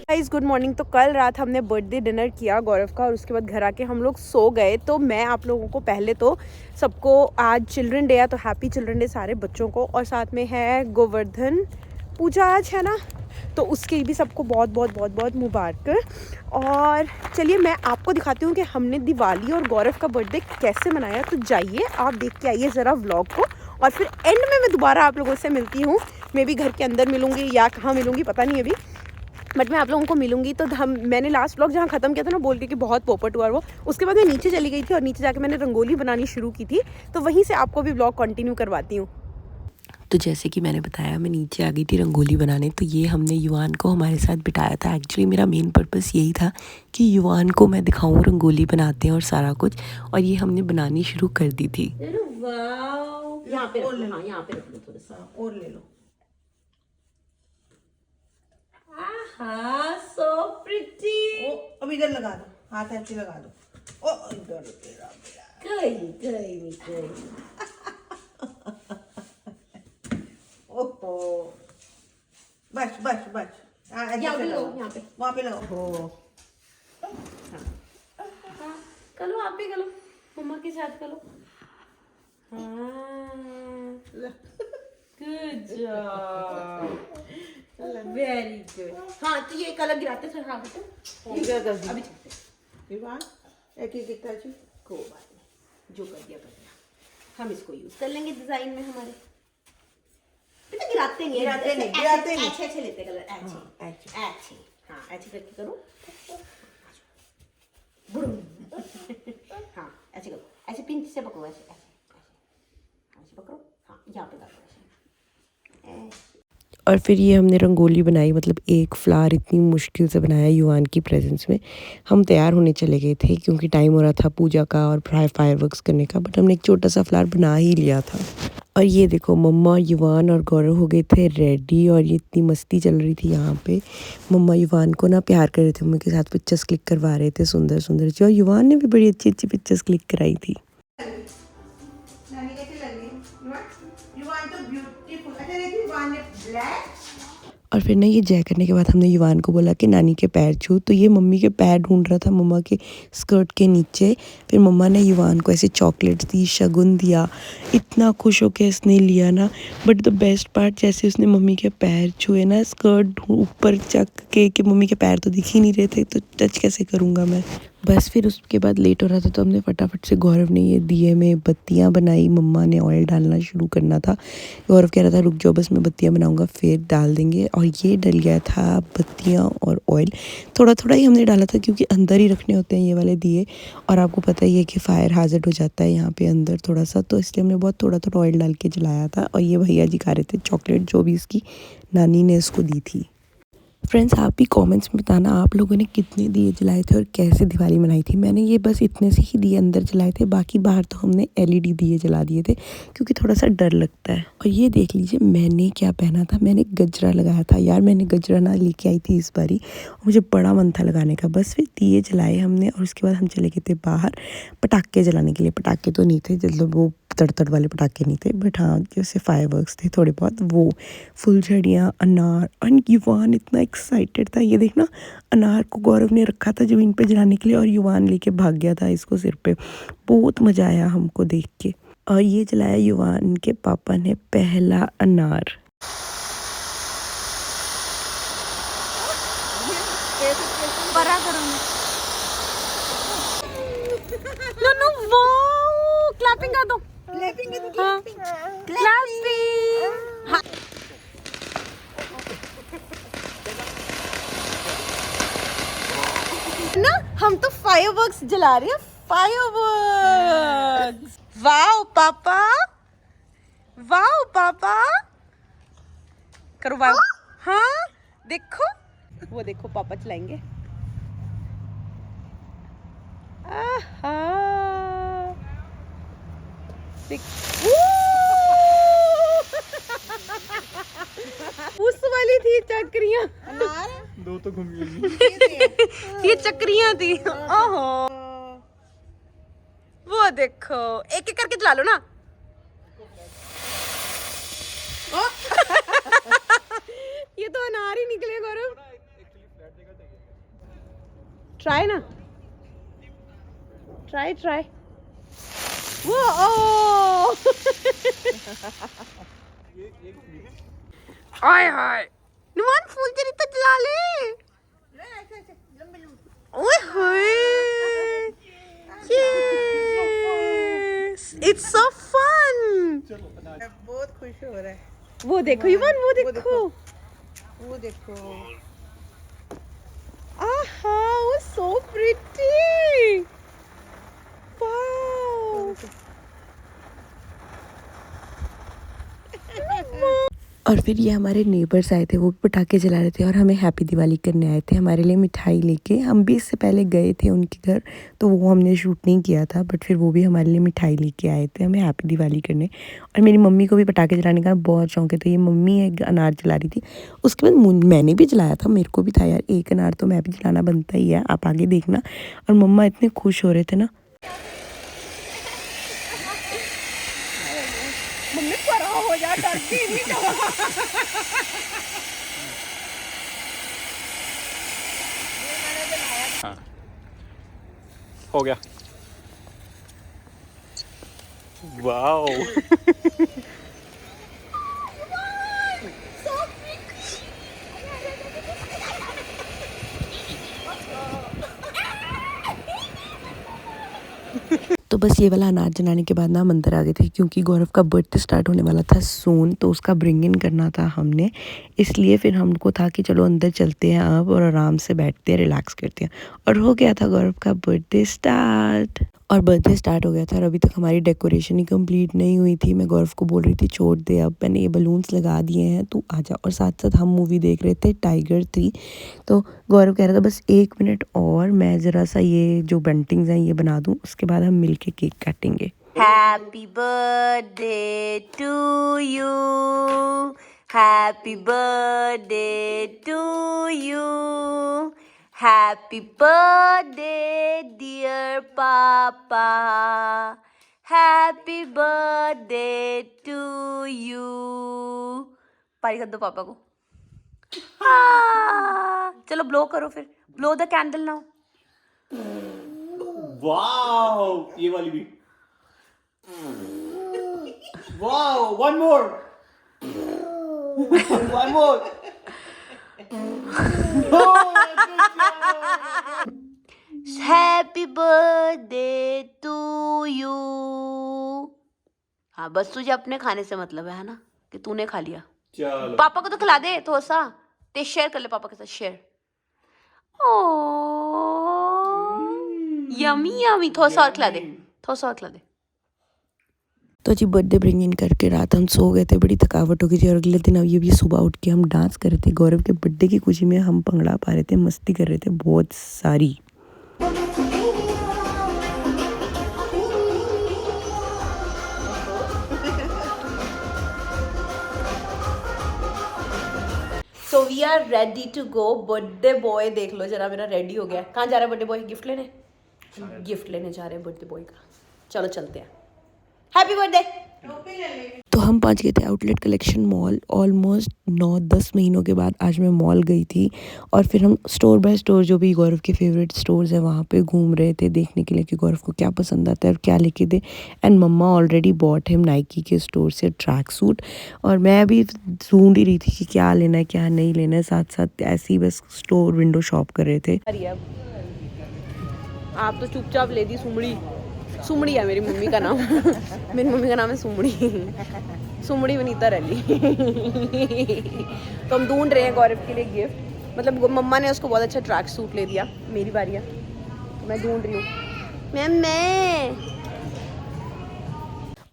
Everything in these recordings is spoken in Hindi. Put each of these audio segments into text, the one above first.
Guys good morning. तो कल रात हमने बर्थडे डिनर किया गौरव का और उसके बाद घर आके हम लोग सो गए। तो मैं आप लोगों को पहले तो सबको आज चिल्ड्रन डे है तो हैप्पी चिल्ड्रन डे सारे बच्चों को, और साथ में है गोवर्धन पूजा आज है ना, तो उसके भी सबको बहुत बहुत बहुत बहुत मुबारक। और चलिए मैं आपको दिखाती हूँ कि हमने दिवाली और गौरव का बर्थडे कैसे मनाया। तो जाइए आप देख के आइए ज़रा व्लॉग को, और फिर एंड में मैं दोबारा आप लोगों से मिलती हूँ। मैं भी घर के अंदर मिलूँगी या कहाँ मिलूँगी पता नहीं अभी, बट मैं आप लोगों को मिलूंगी। तो मैंने लास्ट व्लॉग जहाँ ख़त्म किया था ना बोल के कि बहुत पोपट हुआ वो, उसके बाद मैं नीचे चली गई थी और नीचे जाके मैंने रंगोली बनानी शुरू की थी। तो वहीं से आपको भी व्लॉग कंटिन्यू करवाती हूँ। तो जैसे कि मैंने बताया मैं नीचे आ गई थी रंगोली बनाने। तो ये हमने युवान को हमारे साथ बिठाया था। एक्चुअली मेरा मेन पर्पस यही था कि युवान को मैं दिखाऊं रंगोली बनाते हैं और सारा कुछ, और ये हमने बनानी शुरू कर दी थी। यहाँ पे रख लो, हाँ यहाँ पे रख लो, थोड़ा सा और ले लो। So pretty. अब इधर लगा दो, हाथ ऐसे लगा दो। ओ इधर तेरा ओहो बस बस बस। यहाँ पे लो, यहाँ पे वहाँ पे लगाओ। करो आप भी करो, मम्मा के साथ करो। Good job, very good. हाँ तो ये कलर गिराते थे। हाँ बेटा अभी चलते एक ही दिखता है को बात नहीं, जो कर दिया कर दिया। हम इसको यूज कर लेंगे डिजाइन में हमारे। बेटा गिराते नहीं, अच्छे अच्छे लेते कलर, अच्छे अच्छे। हाँ ऐसे करके करो। हाँ ऐसे करो, ऐसे पिंच से पकड़ो, ऐसे ऐसे ऐसे ऐसे पकड़ो। हाँ यहाँ पे डालो ऐसे। और फिर ये हमने रंगोली बनाई, मतलब एक फ्लावर इतनी मुश्किल से बनाया युवान की प्रेजेंस में। हम तैयार होने चले गए थे क्योंकि टाइम हो रहा था पूजा का और फायरवर्क्स करने का, बट हमने एक छोटा सा फ्लावर बना ही लिया था। और ये देखो मम्मा युवान और गौरव हो गए थे रेडी, और ये इतनी मस्ती चल रही थी यहाँ पे। मम्मा युवान को ना प्यार कर रहे थे, मम्मी के साथ पिक्चर्स क्लिक करवा रहे थे सुंदर सुंदर सी, और युवान ने भी बड़ी अच्छी अच्छी पिक्चर्स क्लिक कराई थी। और फिर ना ये जय करने के बाद हमने युवान को बोला कि नानी के पैर छू, तो ये मम्मी के पैर ढूंढ रहा था मम्मा के स्कर्ट के नीचे। फिर मम्मा ने युवान को ऐसे चॉकलेट्स दी, शगुन दिया, इतना खुश होकर इसने लिया ना। बट द बेस्ट पार्ट, जैसे उसने मम्मी के पैर छुए ना स्कर्ट ऊपर चक के, कि मम्मी के पैर तो दिख ही नहीं रहे थे, तो टच कैसे करूँगा मैं। बस फिर उसके बाद लेट हो रहा था तो हमने फटाफट से गौरव ने ये दिए में बत्तियां बनाई। मम्मा ने ऑयल डालना शुरू करना था। गौरव कह रहा था रुक जाओ बस मैं बत्तियां बनाऊंगा फिर डाल देंगे, और ये डल गया था बत्तियां और ऑयल। थोड़ा थोड़ा ही हमने डाला था क्योंकि अंदर ही रखने होते हैं ये वाले दिए, और आपको पता ही है कि फायर हाजर्ड हो जाता है यहाँ पे अंदर थोड़ा सा, तो इसलिए हमने बहुत थोड़ा थोड़ा ऑयल डाल के जलाया था। और ये भैया जी खा रहे थे चॉकलेट जो भी इसकी नानी ने इसको दी थी। फ्रेंड्स आप भी कमेंट्स में बताना आप लोगों ने कितने दिए जलाए थे और कैसे दिवाली मनाई थी। मैंने ये बस इतने से ही दिए अंदर जलाए थे, बाकी बाहर तो हमने एलईडी दिए जला दिए थे क्योंकि थोड़ा सा डर लगता है। और ये देख लीजिए मैंने क्या पहना था, मैंने गजरा लगाया था। यार मैंने गजरा ना लेके आई थी इस बारी, मुझे बड़ा मन था लगाने का। बस फिर दिए जलाए हमने और उसके बाद हम चले गए थे बाहर पटाखे जलाने के लिए। पटाखे तो नहीं थे, मतलब वो तड़ वाले पटाखे नहीं थे, बट हाँ जैसे फायरवर्क्स थे थोड़े बहुत, वो फुलझड़ियाँ, अनार। और युवान इतना एक्साइटेड था, ये देखना अनार को गौरव ने रखा था ज़मीन पे जलाने के लिए और युवान लेके भाग गया था इसको सिर पे। बहुत मज़ा आया हमको देख के। और ये जलाया युवान के पापा ने पहला अनार। बड़ा करूँगी। नो वाओ, क्लैपिंग कर दो। क्लैपिंग कर दो। हाँ क्लैपिंग। हाँ ना हम तो फायरवर्क्स जला रहे हैं, फायरवर्क्स। वाओ पापा, वाओ पापा, करो वाओ। हाँ देखो, वो देखो पापा चलाएंगे। आहा उस वाली थी चक्रियां, दो तो घूम गई। ये चक्रियां थी। ओहो वो देखो, एक एक करके चला लो ना। ट्राई ना, ट्राई वो ओ आय हाय नुमान फूल तेरी तो जला ले। ओए होए यस इट्स सो फन। बहुत खुश हो रहा है। वो देखो युवान, वो देखो वो देखो आहा वो सो प्रिटी वाओ। और फिर ये हमारे नेबर्स आए थे, वो भी पटाखे जला रहे थे और हमें हैप्पी दिवाली करने आए थे, हमारे लिए मिठाई लेके। हम भी इससे पहले गए थे उनके घर, तो वो हमने शूट नहीं किया था, बट फिर वो भी हमारे लिए मिठाई लेके आए थे हमें हैप्पी दिवाली करने। और मेरी मम्मी को भी पटाखे जलाने का बहुत शौक है, तो ये मम्मी एक अनार जला रही थी, उसके बाद मैंने भी जलाया था, मेरे को भी था यार एक अनार तो मैं भी जलाना बनता ही है, आप आगे देखना। और मम्मा इतने खुश हो रहे थे ना। मम्मी परा हो जा, डरती नहीं हो गया। वाओ तो बस ये वाला अनाज जलाने के बाद ना हम अंदर आ गए थे, क्योंकि गौरव का बर्थडे स्टार्ट होने वाला था सून, तो उसका ब्रिंग इन करना था हमने, इसलिए फिर हमको था कि चलो अंदर चलते हैं अब और आराम से बैठते हैं, रिलैक्स करते हैं। और हो गया था गौरव का बर्थडे स्टार्ट। और बर्थडे स्टार्ट हो गया था और अभी तक हमारी डेकोरेशन ही कंप्लीट नहीं हुई थी। मैं गौरव को बोल रही थी छोड़ दे, अब मैंने ये बलून्स लगा दिए हैं, तू आजा। और साथ साथ हम मूवी देख रहे थे टाइगर 3, तो गौरव कह रहा था बस 1 मिनट और मैं ज़रा सा ये जो बंटिंग्स हैं ये बना दूँ, उसके बाद हम मिलके केक काटेंगे। Happy birthday to you, happy birthday to you, happy birthday dear पापा, हैप्पी बर्थडे टू यू। पारी कर दो पापा को। चलो ब्लो करो, फिर blow the candle now. Wow ये वाली भी। Wow one more one more. Happy birthday to you. हाँ बस तुझे अपने खाने से मतलब है ना, कि तूने खा लिया। चलो पापा को तो खिला दे थोड़ा सा, ते शेयर कर ले पापा के साथ, शेयर। यमी यमी, थोड़ा सा और खिला दे, थोड़ा सा और खिला दे। तो जी बर्थडे ब्रिंग इन करके रात हम सो गए थे, बड़ी थकावट हो गई थी। और अगले दिन अब ये भी सुबह उठ के हम डांस कर रहे थे, गौरव के बर्थडे की खुशी में हम भंगड़ा पा रहे थे, मस्ती कर रहे थे बहुत सारी। So we are ready to go. Birthday boy देख लो जरा मेरा रेडी हो गया। कहाँ जा रहा है बर्थडे बॉय? गिफ्ट लेने, गिफ्ट लेने जा रहे हैं बर्थडे बॉय का। चलो चलते हैं, हैप्पी बर्थडे। तो हम पहुंच गए थे आउटलेट कलेक्शन मॉल। ऑलमोस्ट 9-10 महीनों के बाद आज मैं मॉल गई थी, और फिर हम स्टोर बाय स्टोर जो भी गौरव के फेवरेट स्टोर्स हैं वहाँ पे घूम रहे थे, देखने के लिए कि गौरव को क्या पसंद आता है और क्या लेके दे। And mamma already bought him Nike के स्टोर से ट्रैक सूट, और मैं भी ढूंढ ही रही थी कि क्या लेना है क्या नहीं लेना है, साथ साथ ऐसे ही बस स्टोर विंडो शॉप कर रहे थे। आप तो चुपचाप ले दी सुमड़ी। सुमड़ी है मेरी मम्मी का नाम। मेरी मम्मी का नाम है सुमड़ी, सुमड़ी वनीता रैली। तो हम ढूंढ रहे हैं गौरव के लिए गिफ्ट, मतलब मम्मा ने उसको बहुत अच्छा ट्रैक सूट ले दिया। मेरी बारी है, तो मैं ढूंढ रही हूँ। मैं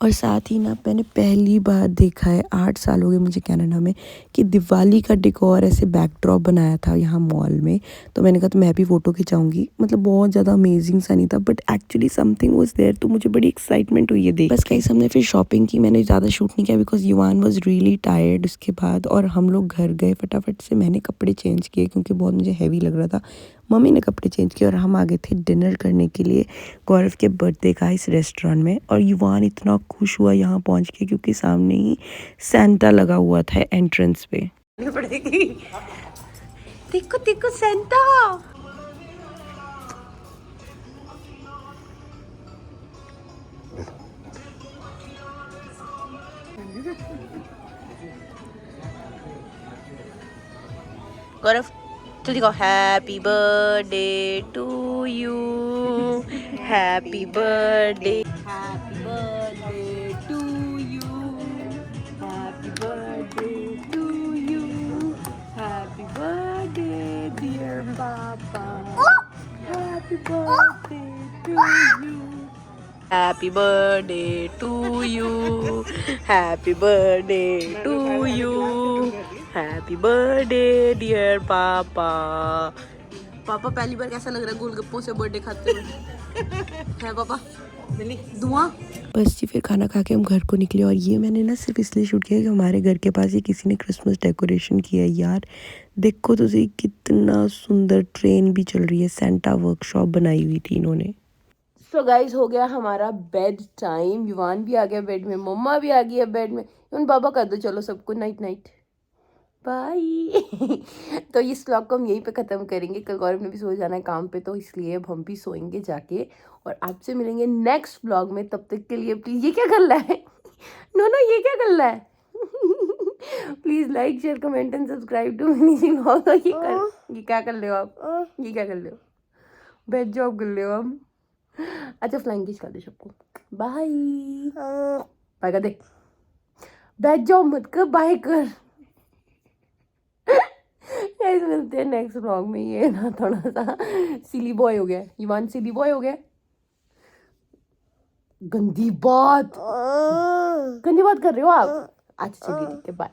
और साथ ही ना मैंने पहली बार देखा है 8 साल हो गए मुझे कनाडा में कि दिवाली का डेकोर ऐसे बैकड्रॉप बनाया था यहाँ मॉल में। तो मैंने कहा तो मैं भी फ़ोटो खिंचाऊंगी, मतलब बहुत ज़्यादा अमेजिंग सा नहीं था, but actually something was there, तो मुझे बड़ी एक्साइटमेंट हुई है देख। बस कहीं हमने फिर शॉपिंग की, मैंने ज़्यादा शूट नहीं किया बिकॉज युवान वॉज रियली टायर्ड उसके बाद। और हम लोग घर गए फटाफट से, मैंने कपड़े चेंज किए क्योंकि बहुत मुझे हैवी लग रहा था, मम्मी ने कपड़े चेंज किए और हम आ गए थे डिनर करने के लिए गौरव के बर्थडे का इस रेस्टोरेंट में। और युवान इतना खुश हुआ यहाँ पहुँच के क्योंकि सामने ही सेंटा लगा हुआ था एंट्रेंस पे। पड़ेगी। देखो देखो सेंटा, गौरव जल्दी कहो happy birthday to you, happy birthday to you, happy birthday to you, happy birthday dear पापा, happy birthday to you, happy birthday to you, happy birthday to you, happy birthday dear papa. पापा पहली बार कैसा लग रहा है गोलगप्पों से बर्थडे खाते हुए? है पापा धुआं? बस जी फिर खाना खा के हम घर को निकले और ये मैंने ना सिर्फ इसलिए शूट किया कि हमारे घर के पास ही किसी ने क्रिसमस डेकोरेशन किया है यार। देखो तो सही कितना सुंदर ट्रेन भी चल रही है, सेंटा वर्कशॉप बनाई हुई थी इन्होंने। सो गाइज हो गया हमारा बेड टाइम, युवान भी आ गया बेड में, मम्मा भी आ गई है बेड में। युवान बाबा कर दो चलो सबको नाइट नाइट बाय। तो इस व्लॉग को हम यहीं पे ख़त्म करेंगे। कल गौरव ने भी सो जाना है काम पे, तो इसलिए अब हम भी सोएंगे जाके और आपसे मिलेंगे नेक्स्ट व्लॉग में। तब तक के लिए प्लीज़, ये क्या कर रहा है? नो नो ये क्या कर रहा है? Please like share comment and subscribe to mini vlog. ये क्या कर रहे हो आप? ये क्या कर रहे हो? बेड जॉब कर रहे हो आप? अच्छा फ्लाइंग किस कर दे सबको, बाय बाय कर दे, बेड जॉब मत कर, बाय कर। गाइस मिलते हैं नेक्स्ट व्लॉग में। ये ना थोड़ा सा सिली बॉय हो गया, युवान सिली बॉय हो गया। गंदी बात कर रहे हो आप। अच्छा चलिए ठीक है बाय।